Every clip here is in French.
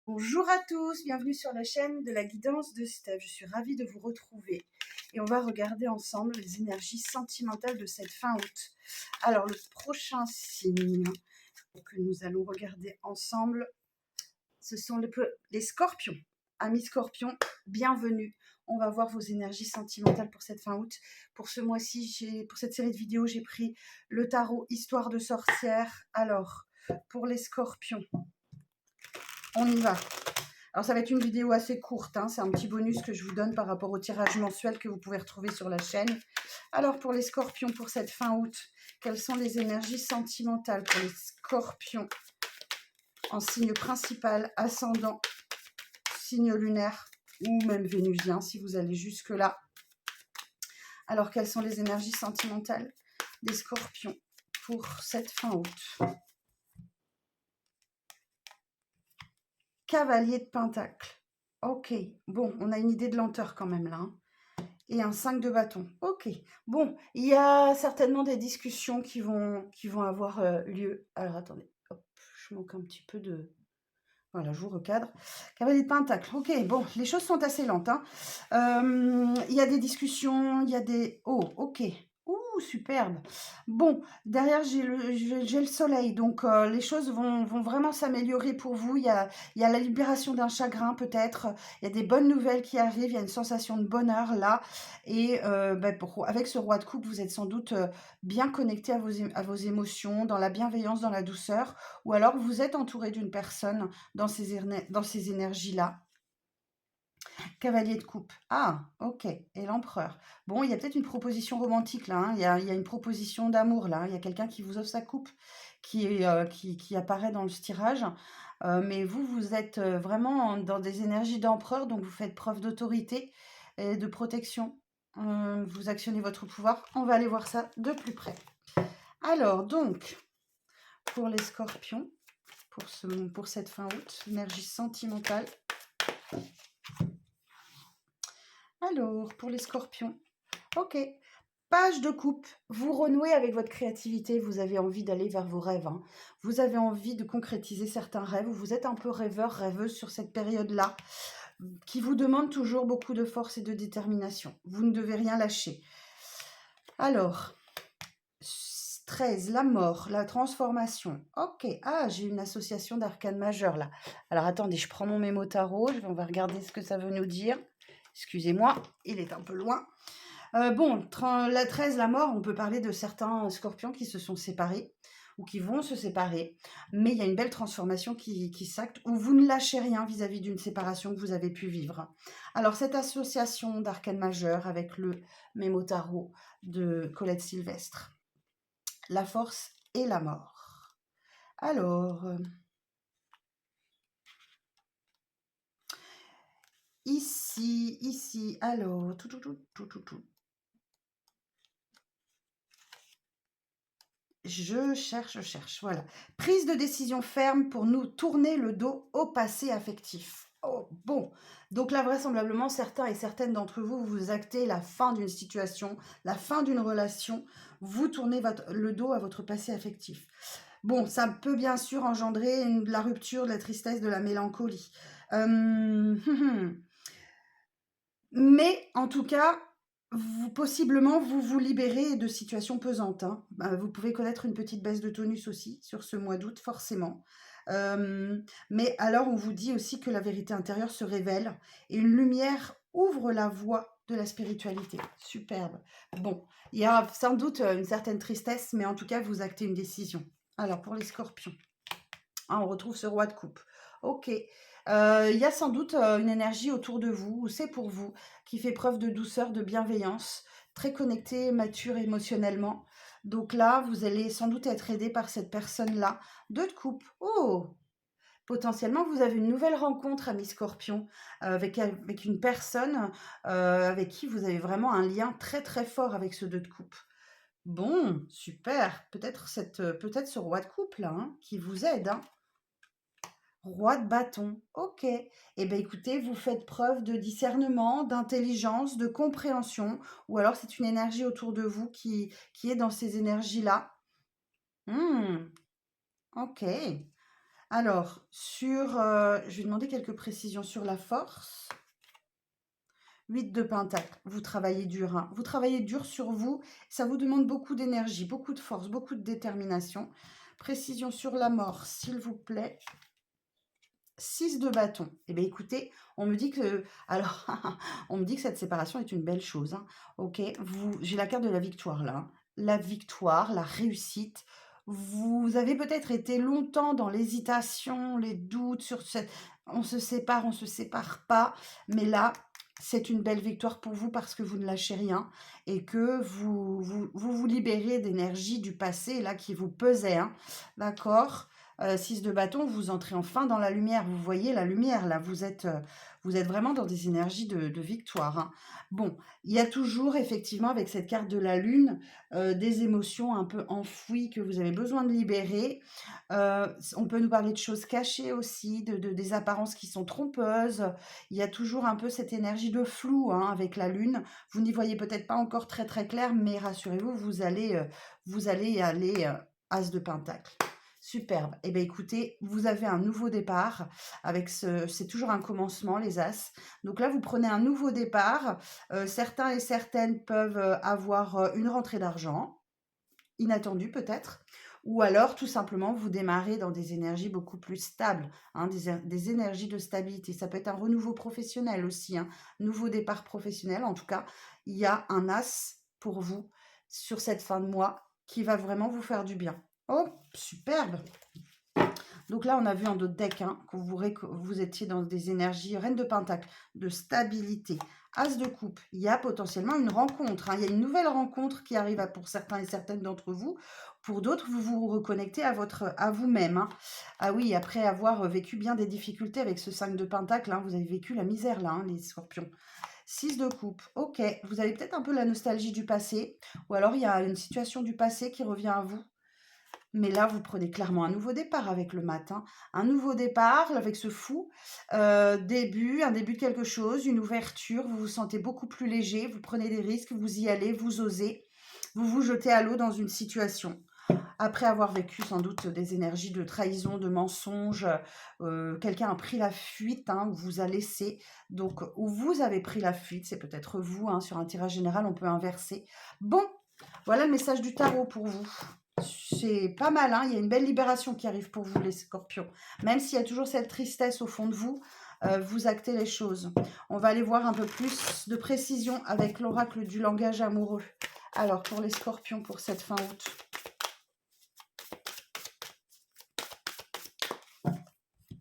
Bonjour à tous, bienvenue sur la chaîne de la guidance de Steph. Je suis ravie de vous retrouver et on va regarder ensemble les énergies sentimentales de cette fin août. Alors le prochain signe que nous allons regarder ensemble, ce sont les scorpions. Amis scorpions, bienvenue. On va voir vos énergies sentimentales pour cette fin août. Pour ce mois-ci, pour cette série de vidéos, j'ai pris le tarot Histoire de sorcière. Alors, pour les scorpions, on y va. Alors, ça va être une vidéo assez courte, hein, c'est un petit bonus que je vous donne par rapport au tirage mensuel que vous pouvez retrouver sur la chaîne. Alors, pour les scorpions, pour cette fin août, quelles sont les énergies sentimentales pour les scorpions en signe principal, ascendant, signe lunaire ou même vénusien si vous allez jusque-là. Alors, quelles sont les énergies sentimentales des scorpions pour cette fin août? Cavalier de Pentacle. Ok, bon, on a une idée de lenteur quand même là. Hein. Et un 5 de bâton. Ok, bon, il y a certainement des discussions qui vont avoir lieu. Alors, attendez, hop, je manque un petit peu de... Voilà, je vous recadre. Cavalier de Pentacle. Ok, bon, les choses sont assez lentes. Hein. Il y a des discussions, il y a des... Oh, ok. Ouh, superbe. Bon, derrière, j'ai le soleil, donc les choses vont vraiment s'améliorer pour vous. Il y a la libération d'un chagrin, peut-être. Il y a des bonnes nouvelles qui arrivent. Il y a une sensation de bonheur, là. Et avec ce roi de coupe, vous êtes sans doute bien connecté à vos émotions, dans la bienveillance, dans la douceur. Ou alors, vous êtes entouré d'une personne dans ces énergies-là. Cavalier de coupe. Ah, ok. Et l'empereur. Bon, il y a peut-être une proposition romantique là. Hein. Il y a une proposition d'amour là. Il y a quelqu'un qui vous offre sa coupe qui apparaît dans le tirage. Mais vous êtes vraiment dans des énergies d'empereur, donc vous faites preuve d'autorité et de protection. Vous actionnez votre pouvoir. On va aller voir ça de plus près. Alors, donc, pour les scorpions, pour cette fin août, énergie sentimentale. Alors, pour les scorpions, ok. Page de coupe, vous renouez avec votre créativité, vous avez envie d'aller vers vos rêves. Hein. Vous avez envie de concrétiser certains rêves, vous êtes un peu rêveur, rêveuse sur cette période-là, qui vous demande toujours beaucoup de force et de détermination. Vous ne devez rien lâcher. Alors, 13, la mort, la transformation. Ok, ah, j'ai une association d'arcanes majeures là. Alors attendez, je prends mon mémo tarot, on va regarder ce que ça veut nous dire. Excusez-moi, il est un peu loin. Bon, la 13, la mort, on peut parler de certains scorpions qui se sont séparés ou qui vont se séparer, mais il y a une belle transformation qui s'acte où vous ne lâchez rien vis-à-vis d'une séparation que vous avez pu vivre. Alors, cette association d'arcanes majeures avec le mémo tarot de Colette Sylvestre, la force et la mort. Alors, ici, alors, tout. Je cherche, voilà. Prise de décision ferme pour nous tourner le dos au passé affectif. Oh, bon. Donc là, vraisemblablement, certains et certaines d'entre vous, vous actez la fin d'une situation, la fin d'une relation, vous tournez le dos à votre passé affectif. Bon, ça peut bien sûr engendrer de la rupture, de la tristesse, de la mélancolie. Mais en tout cas, possiblement, vous vous libérez de situations pesantes. Hein. Vous pouvez connaître une petite baisse de tonus aussi sur ce mois d'août, forcément. Mais alors, on vous dit aussi que la vérité intérieure se révèle et une lumière ouvre la voie de la spiritualité. Superbe. Bon, il y a sans doute une certaine tristesse, mais en tout cas, vous actez une décision. Alors, pour les scorpions, on retrouve ce roi de coupe. Ok. Il y a sans doute une énergie autour de vous, ou c'est pour vous, qui fait preuve de douceur, de bienveillance, très connecté, mature émotionnellement. Donc là, vous allez sans doute être aidé par cette personne-là. Deux de coupe. Oh! Potentiellement, vous avez une nouvelle rencontre, ami Scorpion, avec une personne avec qui vous avez vraiment un lien très très fort avec ce deux de coupe. Bon, super. Peut-être ce roi de coupe là, hein, qui vous aide. Hein. Roi de bâton, ok. Eh bien écoutez, vous faites preuve de discernement, d'intelligence, de compréhension, ou alors c'est une énergie autour de vous qui est dans ces énergies-là. Ok. Alors, je vais demander quelques précisions sur la force. 8 de pentacle, vous travaillez dur, hein. Vous travaillez dur sur vous, ça vous demande beaucoup d'énergie, beaucoup de force, beaucoup de détermination. Précision sur la mort, s'il vous plaît. 6 de bâton. Eh bien, écoutez, on me dit que... Alors, on me dit que cette séparation est une belle chose, hein. Ok, j'ai la carte de la victoire, là, hein. La victoire, la réussite. Vous avez peut-être été longtemps dans l'hésitation, les doutes sur cette... On se sépare pas. Mais là, c'est une belle victoire pour vous parce que vous ne lâchez rien et que vous libérez d'énergie du passé, là, qui vous pesait, hein. D'accord? 6 de bâton, vous entrez enfin dans la lumière. Vous voyez la lumière, là. Vous êtes vraiment dans des énergies de victoire, hein. Bon, il y a toujours, effectivement, avec cette carte de la lune, des émotions un peu enfouies que vous avez besoin de libérer. On peut nous parler de choses cachées aussi, des apparences qui sont trompeuses. Il y a toujours un peu cette énergie de flou, hein, avec la lune. Vous n'y voyez peut-être pas encore très très clair, mais rassurez-vous, vous allez y aller, as de pentacle. Superbe. Eh bien, écoutez, vous avez un nouveau départ avec c'est toujours un commencement, les As. Donc là, vous prenez un nouveau départ. Certains et certaines peuvent avoir une rentrée d'argent, inattendue peut-être, ou alors tout simplement vous démarrez dans des énergies beaucoup plus stables, hein, des énergies de stabilité. Ça peut être un renouveau professionnel aussi, hein, nouveau départ professionnel. En tout cas, il y a un As pour vous sur cette fin de mois qui va vraiment vous faire du bien. Oh, superbe! Donc là, on a vu en d'autres decks, hein, que vous étiez dans des énergies reine de pentacle, de stabilité. As de coupe, il y a potentiellement une rencontre, hein. Il y a une nouvelle rencontre qui arrive pour certains et certaines d'entre vous. Pour d'autres, vous vous reconnectez à vous-même, hein. Ah oui, après avoir vécu bien des difficultés avec ce 5 de pentacle, hein, vous avez vécu la misère là, hein, les scorpions. 6 de coupe, ok. Vous avez peut-être un peu la nostalgie du passé, ou alors il y a une situation du passé qui revient à vous. Mais là, vous prenez clairement un nouveau départ avec le matin. Un nouveau départ avec ce fou un début de quelque chose, une ouverture. Vous vous sentez beaucoup plus léger, vous prenez des risques, vous y allez, vous osez. Vous vous jetez à l'eau dans une situation. Après avoir vécu sans doute des énergies de trahison, de mensonge, quelqu'un a pris la fuite, hein, ou vous a laissé. Donc, ou vous avez pris la fuite, c'est peut-être vous, hein, sur un tirage général, on peut inverser. Bon, voilà le message du tarot pour vous. C'est pas mal, hein, il y a une belle libération qui arrive pour vous, les scorpions. Même s'il y a toujours cette tristesse au fond de vous, vous actez les choses. On va aller voir un peu plus de précision avec l'oracle du langage amoureux. Alors, pour les scorpions, pour cette fin août.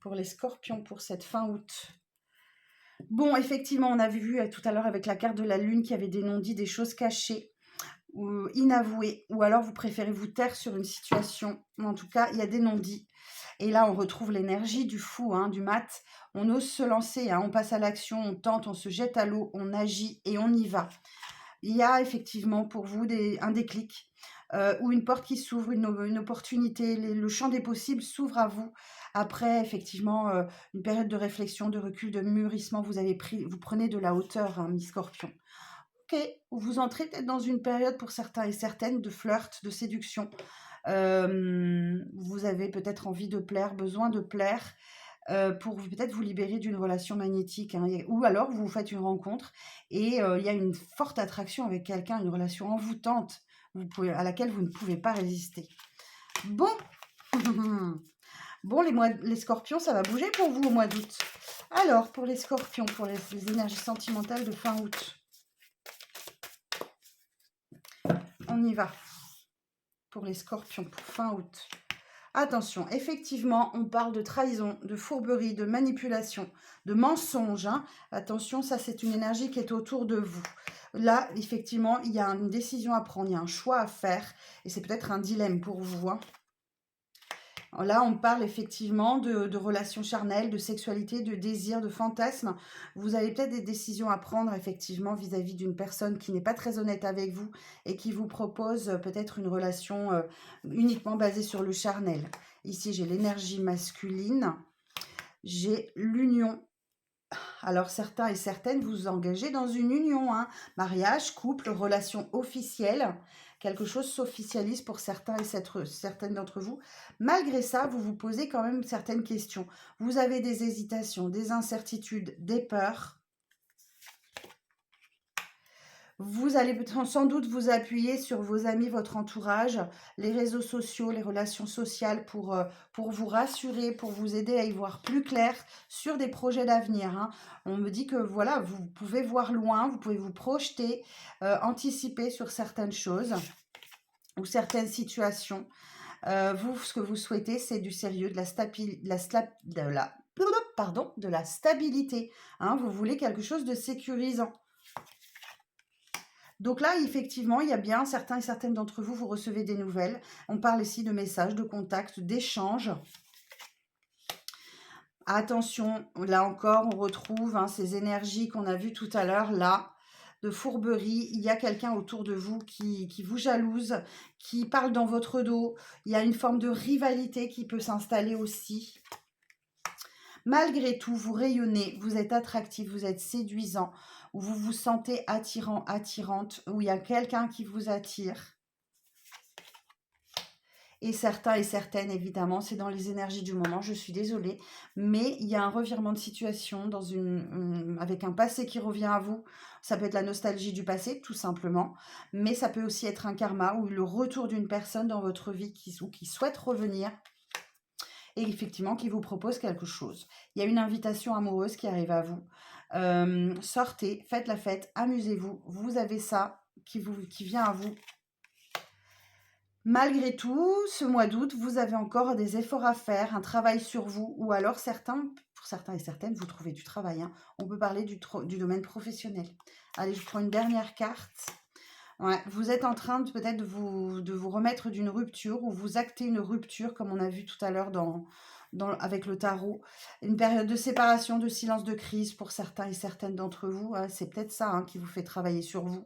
Pour les scorpions, pour cette fin août. Bon, effectivement, on avait vu tout à l'heure avec la carte de la lune qu'il y avait des non-dits, des choses cachées, ou inavouées, ou alors vous préférez vous taire sur une situation. En tout cas, il y a des non-dits. Et là, on retrouve l'énergie du fou, hein, du mat. On ose se lancer, hein, on passe à l'action, on tente, on se jette à l'eau, on agit et on y va. Il y a effectivement pour vous un déclic ou une porte qui s'ouvre, une opportunité. Le champ des possibles s'ouvre à vous. Après, effectivement, une période de réflexion, de recul, de mûrissement, vous prenez de la hauteur, hein, mi-scorpion. Ok, vous entrez peut-être dans une période pour certains et certaines de flirt, de séduction. Vous avez peut-être envie de plaire, besoin de plaire, pour peut-être vous libérer d'une relation magnétique, hein, ou alors vous faites une rencontre et il y a une forte attraction avec quelqu'un, une relation envoûtante à laquelle vous ne pouvez pas résister. Bon, bon les scorpions, ça va bouger pour vous au mois d'août. Alors, pour les scorpions, pour les énergies sentimentales de fin août, on y va. Pour les scorpions, pour fin août. Attention, effectivement, on parle de trahison, de fourberie, de manipulation, de mensonge, hein. Attention, ça c'est une énergie qui est autour de vous. Là, effectivement, il y a une décision à prendre, il y a un choix à faire et c'est peut-être un dilemme pour vous, hein. Là, on parle effectivement de relations charnelles, de sexualité, de désir, de fantasmes. Vous avez peut-être des décisions à prendre effectivement vis-à-vis d'une personne qui n'est pas très honnête avec vous et qui vous propose peut-être une relation uniquement basée sur le charnel. Ici, j'ai l'énergie masculine, j'ai l'union. Alors, certains et certaines vous engagez dans une union, hein, mariage, couple, relation officielle. quelque chose s'officialise pour certains et certaines d'entre vous. Malgré ça, vous vous posez quand même certaines questions. Vous avez des hésitations, des incertitudes, des peurs. Vous allez sans doute vous appuyer sur vos amis, votre entourage, les réseaux sociaux, les relations sociales pour vous rassurer, pour vous aider à y voir plus clair sur des projets d'avenir, hein. On me dit que voilà, vous pouvez voir loin, vous pouvez vous projeter, anticiper sur certaines choses ou certaines situations. Vous, ce que vous souhaitez, c'est du sérieux, de la stabilité, hein. Vous voulez quelque chose de sécurisant. Donc là, effectivement, il y a bien certains et certaines d'entre vous, vous recevez des nouvelles. On parle ici de messages, de contacts, d'échanges. Attention, là encore, on retrouve ces énergies qu'on a vues tout à l'heure, là, de fourberie. Il y a quelqu'un autour de vous qui vous jalouse, qui parle dans votre dos. Il y a une forme de rivalité qui peut s'installer aussi. Malgré tout, vous rayonnez, vous êtes attractif, vous êtes séduisant, où vous vous sentez attirant, attirante, où il y a quelqu'un qui vous attire. Et certains et certaines, évidemment, c'est dans les énergies du moment, je suis désolée, mais il y a un revirement de situation avec un passé qui revient à vous. Ça peut être la nostalgie du passé, tout simplement, mais ça peut aussi être un karma ou le retour d'une personne dans votre vie qui souhaite revenir et effectivement qui vous propose quelque chose. Il y a une invitation amoureuse qui arrive à vous. Sortez, faites la fête, amusez-vous. Vous avez ça qui vient à vous. Malgré tout, ce mois d'août, vous avez encore des efforts à faire, un travail sur vous, ou alors pour certains et certaines, vous trouvez du travail, hein. On peut parler du domaine professionnel. Allez, je prends une dernière carte. Ouais, vous êtes en train peut-être de vous remettre d'une rupture ou vous actez une rupture comme on a vu tout à l'heure avec le tarot. Une période de séparation, de silence, de crise pour certains et certaines d'entre vous. Hein, c'est peut-être ça qui vous fait travailler sur vous.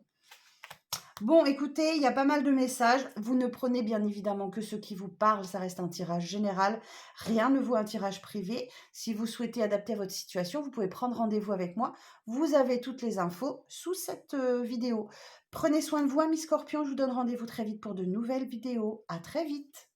Bon, écoutez, il y a pas mal de messages. Vous ne prenez bien évidemment que ceux qui vous parlent. Ça reste un tirage général. Rien ne vaut un tirage privé. Si vous souhaitez adapter à votre situation, vous pouvez prendre rendez-vous avec moi. Vous avez toutes les infos sous cette vidéo. Prenez soin de vous, amis scorpions. Je vous donne rendez-vous très vite pour de nouvelles vidéos. À très vite.